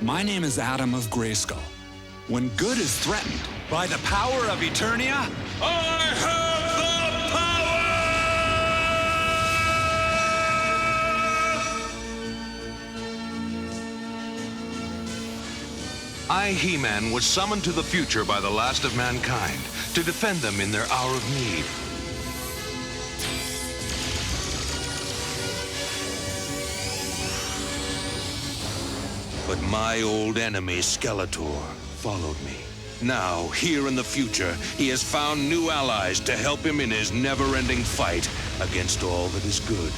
My name is Adam of Grayskull. When good is threatened by the power of Eternia, I have the power! I, He-Man, was summoned to the future by the last of mankind to defend them in their hour of need. But my old enemy, Skeletor, followed me. Now, here in the future, he has found new allies to help him in his never-ending fight against all that is good.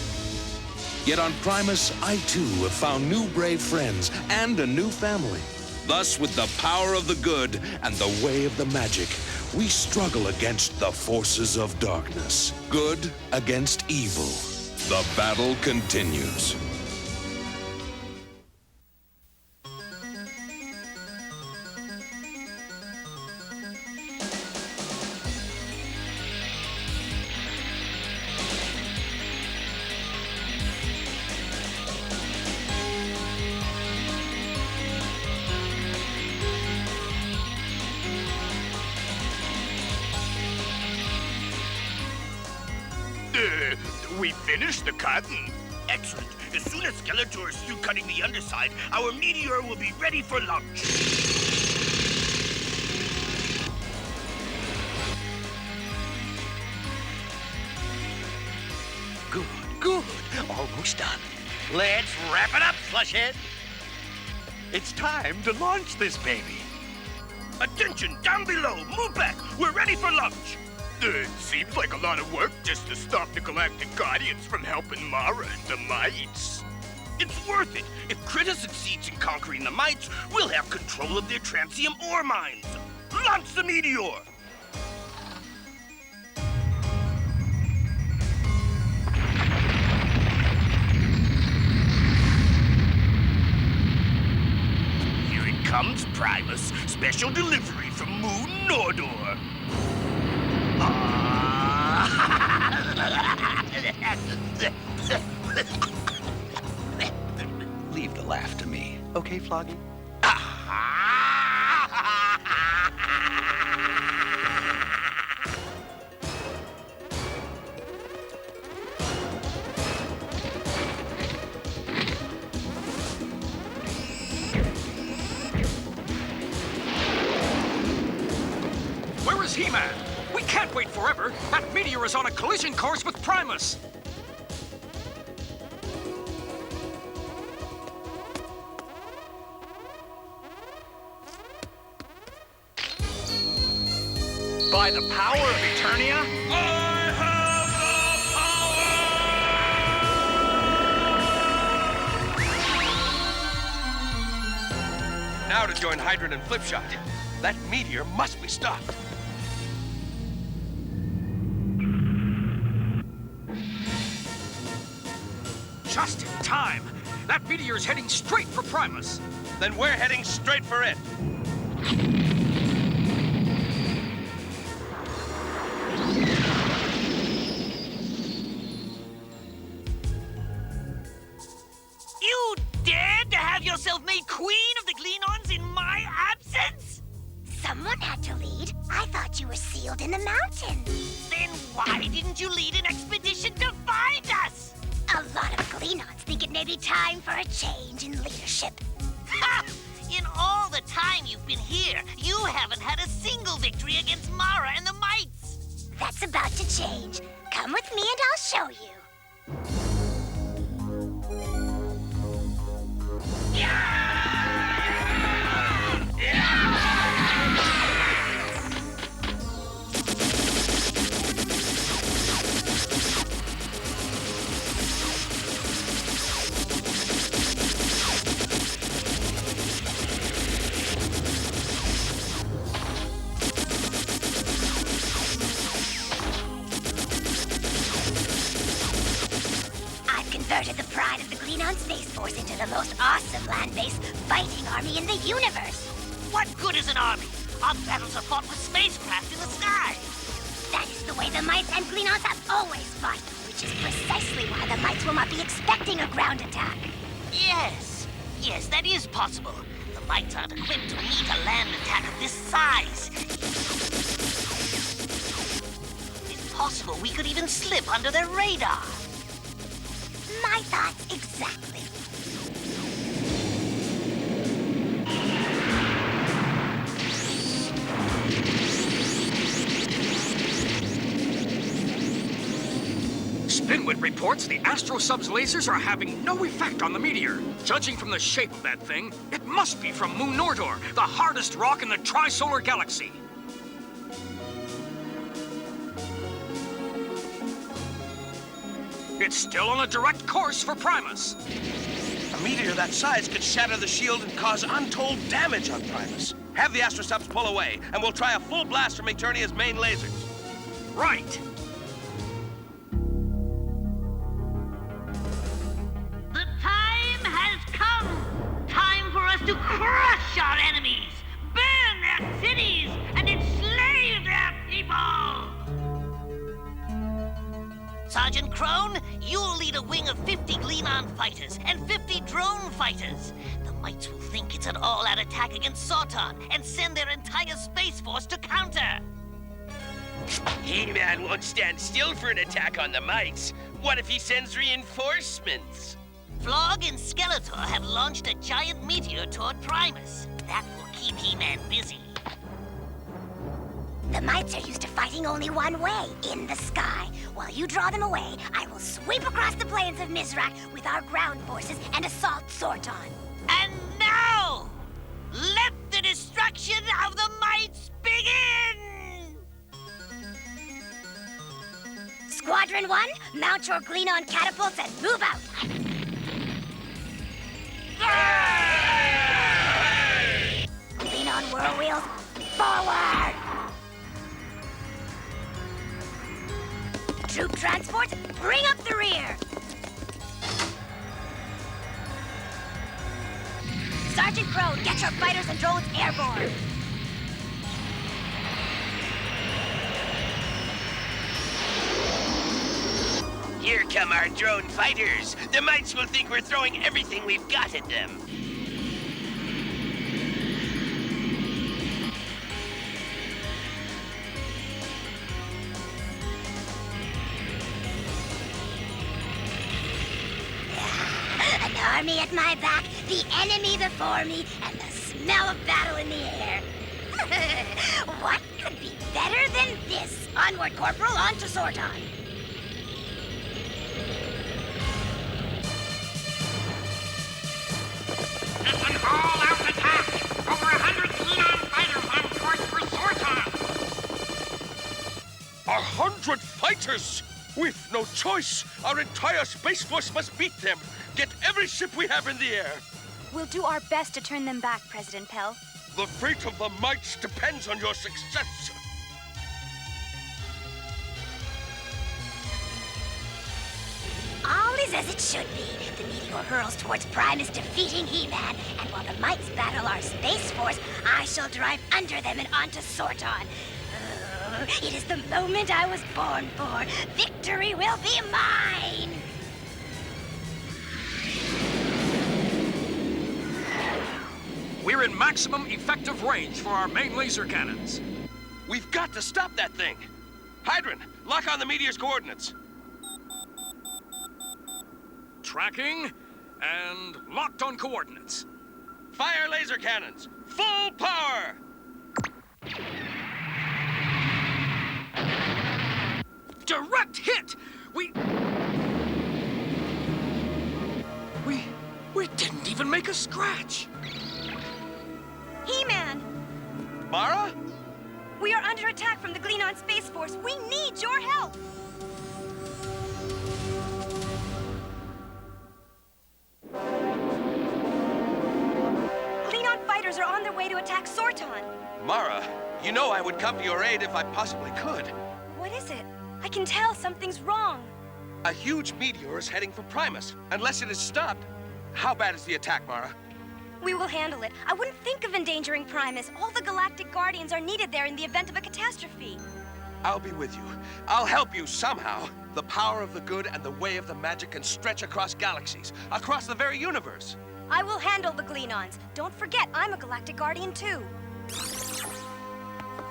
Yet on Primus, I too have found new brave friends and a new family. Thus, with the power of the good and the way of the magic, we struggle against the forces of darkness. Good against evil. The battle continues. We finished the cutting. Excellent. As soon as Skeletor is through cutting the underside, our meteor will be ready for launch. Good. Almost done. Let's wrap it up, Slushhead. It's time to launch this baby. Attention, down below. Move back. We're ready for launch. Seems like a lot of work just to stop the Galactic Guardians from helping Mara and the Mites. It's worth it. If Critter succeeds in conquering the Mites, we'll have control of their Transium ore mines. Launch the meteor! Here it comes, Primus. Special delivery from Moon Nordor. Leave the laugh to me. Okay, Floggy? Where is He-Man? We can't wait forever. That meteor is on a collision course with Primus. By the power of Eternia, I have the power! Now to join Hydrant and Flipshot. That meteor must be stopped. just in time. That meteor's heading straight for Primus. Then we're heading straight for it. You dared to have yourself made Queen of the Glenons in my absence? Someone had to lead. I thought you were sealed in the mountains. Then why didn't you lead an expedition to find us? A lot of Glenons think it may be time for a change in leadership. Ha! In all the time you've been here, you haven't had a single victory against Mara and the Mites. That's about to change. Come with me and I'll show you. Converted the pride of the Glenon Space Force into the most awesome land-based fighting army in the universe. What good is an army? Our battles are fought with spacecraft in the sky. That is the way the Mites and Glenons have always fought, which is precisely why the Mites will not be expecting a ground attack. Yes, that is possible. The mites aren't equipped to meet a land attack of this size. It's possible we could even slip under their radar. My thoughts exactly. Spinwit reports the Astrosub's lasers are having no effect on the meteor. Judging from the shape of that thing, it must be from Moon Nordor, the hardest rock in the Tri-Solar Galaxy. It's still on a direct course for Primus. A meteor that size could shatter the shield and cause untold damage on Primus. Have the Astrosubs pull away, and we'll try a full blast from Eternia's main lasers. Right. The time has come! Time for us to crush our enemies, burn their cities, and enslave their people! Sergeant Crone, you'll lead a wing of 50 Gleanon fighters and 50 drone fighters. The mites will think it's an all-out attack against Sorton and send their entire space force to counter. He-Man won't stand still for an attack on the mites. What if he sends reinforcements? Flog and Skeletor have launched a giant meteor toward Primus. That will keep He-Man busy. The mites are used to fighting only one way, in the sky. While you draw them away, I will sweep across the plains of Mizrak with our ground forces and assault Sorton. And now, let the destruction of the mites begin! Squadron 1, mount your Gleanon catapults and move out. Gleanon whirl wheels, forward! Troop transports, bring up the rear! Sergeant Crone, get your fighters and drones airborne! Here come our drone fighters. The mites will think we're throwing everything we've got at them. An army at my back, the enemy before me, and the smell of battle in the air. What could be better than this? Onward, Corporal, on to Sorton. It's an all-out attack! Over 100 Gleanon fighters on course for Sorton! 100 fighters! We've no choice. Our entire Space Force must beat them. Get every ship we have in the air. We'll do our best to turn them back, President Pell. The fate of the mites depends on your success. All is as it should be. The meteor hurls towards Primus, defeating He-Man, and while the mites battle our Space Force, I shall drive under them and onto Sorton. It is the moment I was born for. Victory will be mine! We're in maximum effective range for our main laser cannons. We've got to stop that thing. Hydron, lock on the meteor's coordinates. Tracking and locked on coordinates. Fire laser cannons. Full power! Direct hit! We didn't even make a scratch. He-Man! Mara? We are under attack from the Gleanon Space Force. We need your help! Gleanon fighters are on their way to attack Sorton. Mara, you know I would come to your aid if I possibly could. What is it? I can tell something's wrong. A huge meteor is heading for Primus. Unless it is stopped. How bad is the attack, Mara? We will handle it. I wouldn't think of endangering Primus. All the Galactic Guardians are needed there in the event of a catastrophe. I'll be with you. I'll help you somehow. The power of the good and the way of the magic can stretch across galaxies, across the very universe. I will handle the Glenons. Don't forget, I'm a Galactic Guardian too.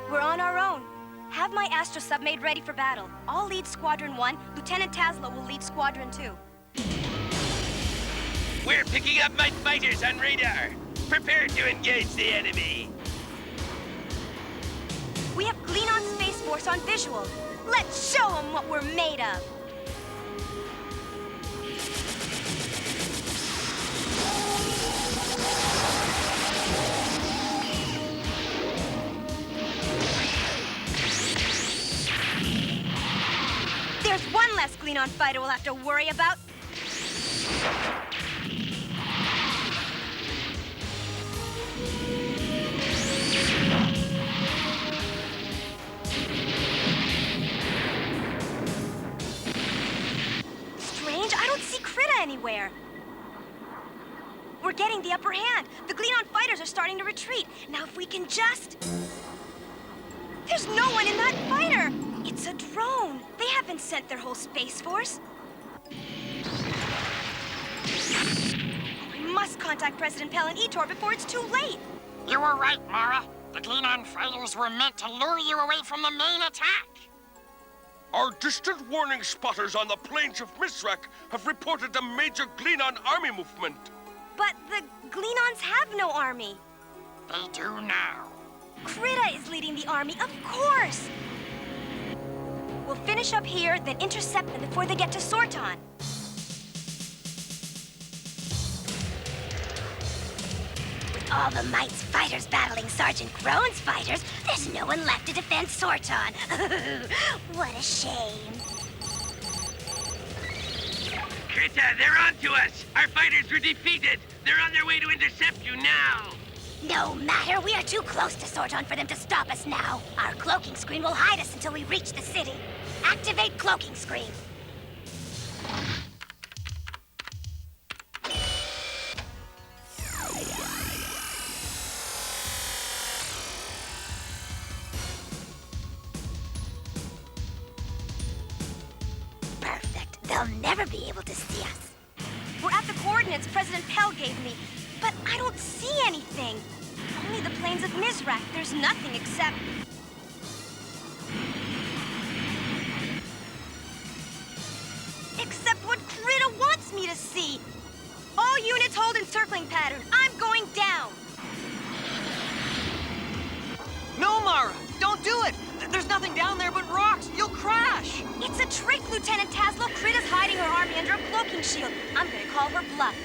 We're on our own. Have my Astro Sub made ready for battle. I'll lead Squadron 1, Lieutenant Tasla will lead Squadron 2. We're picking up my fighters on radar. Prepare to engage the enemy. We have Glenon Space Force on visual. Let's show them what we're made of. There's one less Glenon fighter we'll have to worry about. Strange, I don't see Krita anywhere. We're getting the upper hand. The Glenon fighters are starting to retreat. Now if we can just... There's no one in that fighter! It's a drone. They haven't sent their whole Space Force. We must contact President Pell and Etor before it's too late. You were right, Mara. The Glenon fighters were meant to lure you away from the main attack. Our distant warning spotters on the plains of Misrak have reported a major Glenon army movement. But the Glenons have no army. They do now. Krita is leading the army, of course! We'll finish up here, then intercept them before they get to Sorton. With all the Might's fighters battling Sergeant Crone's fighters, there's no one left to defend Sorton. What a shame. Krita, they're on to us! Our fighters were defeated! They're on their way to intercept you now! No matter, we are too close to Sorton for them to stop us now. Our cloaking screen will hide us until we reach the city. Activate cloaking screen. Perfect. They'll never be able to see us. We're at the coordinates President Pell gave me, but I don't see anything. Only the plains of Misrak. There's nothing except... Except what Krita wants me to see. All units hold encircling pattern. I'm going down. No, Mara! Don't do it! There's nothing down there but rocks! You'll crash! It's a trick, Lieutenant Taslo. Krita's hiding her army under a cloaking shield. I'm gonna call her bluff.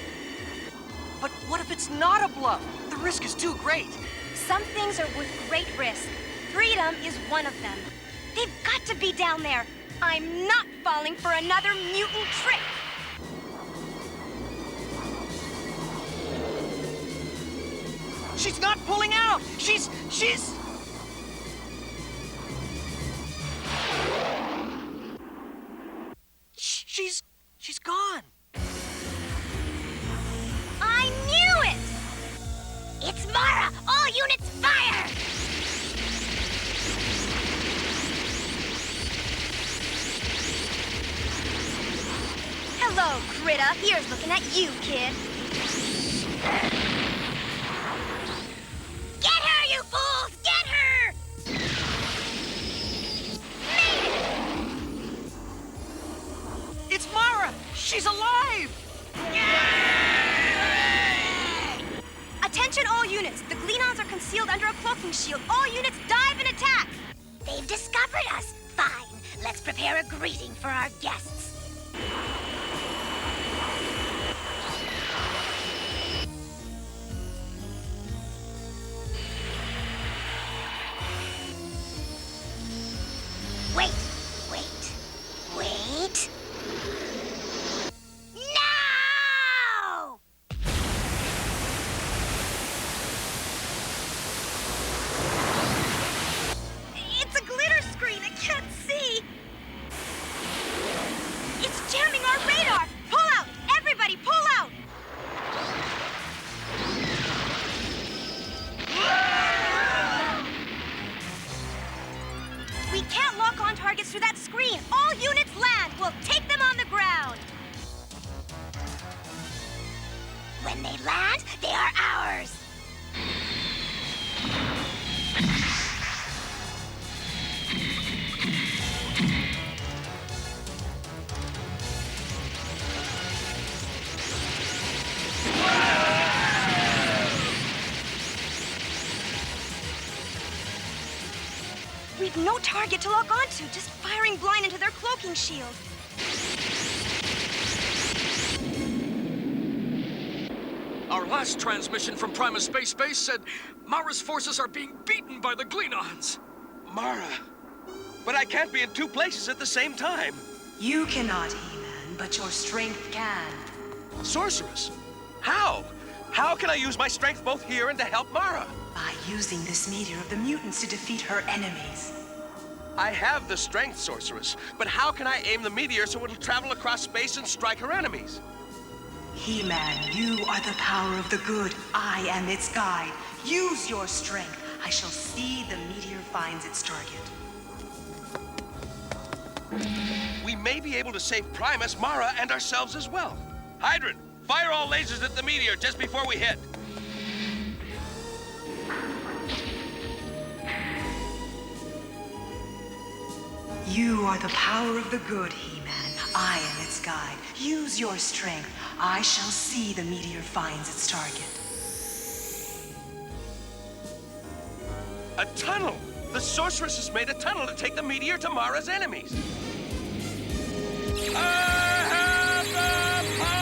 But what if it's not a bluff? The risk is too great. Some things are worth great risk. Freedom is one of them. They've got to be down there. I'm not falling for another mutant trick. She's not pulling out! She's gone. I knew it! It's Mara! All units fire! Hello, Krita. Here's looking at you, kid. Get her, you fools! Get her! Made it! It's Mara! She's alive! Attention all units. The Glenons are concealed under a cloaking shield. All units dive and attack! They've discovered us. Fine. Let's prepare a greeting for our guests. Wait. No! It's a glitter screen. I can't see. It's jamming it! They are ours! We've no target to lock onto, just firing blind into their cloaking shield. Our last transmission from Primus Space Base said Mara's forces are being beaten by the Glenons. Mara. But I can't be in two places at the same time. You cannot, He-Man, but your strength can. Sorceress? How? How can I use my strength both here and to help Mara? By using this meteor of the mutants to defeat her enemies. I have the strength, Sorceress, but how can I aim the meteor so it'll travel across space and strike her enemies? He-Man, you are the power of the good. I am its guide. Use your strength. I shall see the meteor finds its target. We may be able to save Primus, Mara, and ourselves as well. Hydrant, fire all lasers at the meteor just before we hit. You are the power of the good, He-Man. I am its guide. Use your strength. I shall see the meteor finds its target. A tunnel! The Sorceress has made a tunnel to take the meteor to Mara's enemies. I have the power!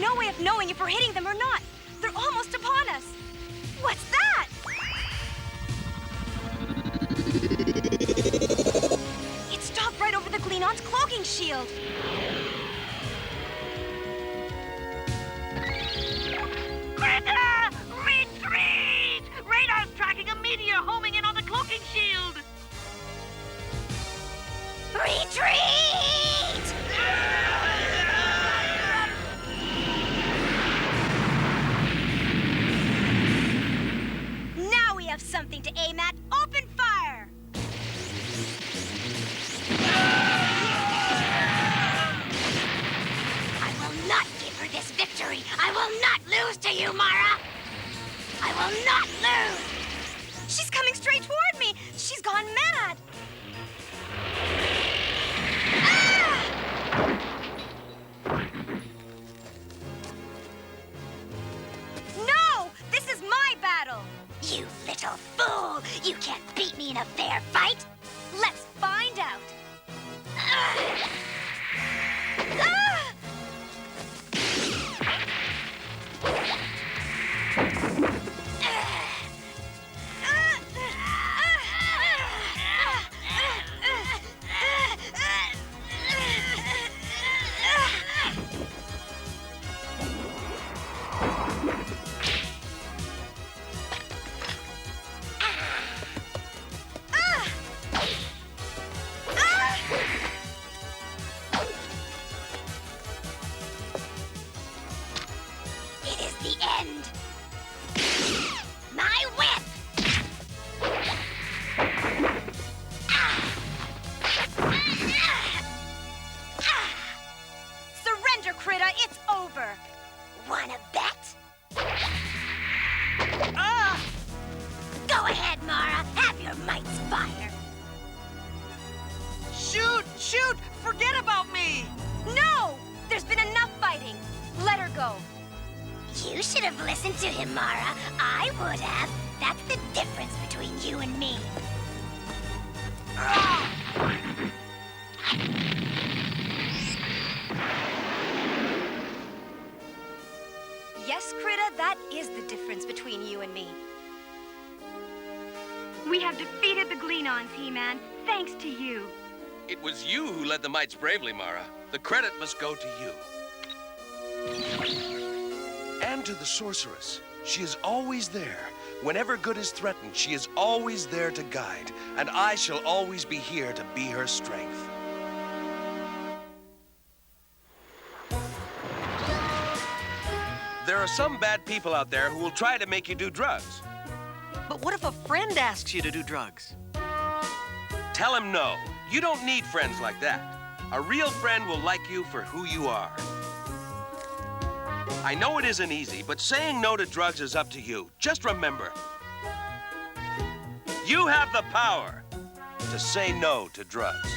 No way of knowing if we're hitting them or not. They're almost upon us. What's that? It stopped right over the Glenon's cloaking shield. Cringer! Retreat! Radar's tracking a meteor homing in on the cloaking shield! Retreat! Now we have something to aim at. Open fire! I will not give her this victory. I will not lose to you, Mara. I will not lose. She's coming straight toward me. She's gone mad. No! This is my battle! You little fool! You can't beat me in a fair fight! Let's find out! It is the end! My whip! Surrender, Critta! It's over! Wanna bet? Go ahead, Mara. Have your mights fire. Shoot! Shoot! Forget about me! No! There's been enough fighting. Let her go. You should have listened to him, Mara. I would have. That's the difference between you and me. Yes, Critta, that is the difference between you and me. We have defeated the Glenons, He-Man, thanks to you. It was you who led the Mites bravely, Mara. The credit must go to you. And to the Sorceress. She is always there. Whenever good is threatened, she is always there to guide. And I shall always be here to be her strength. there are some bad people out there who will try to make you do drugs. But what if a friend asks you to do drugs? Tell him no. You don't need friends like that. A real friend will like you for who you are. I know it isn't easy, but saying no to drugs is up to you. Just remember, you have the power to say no to drugs.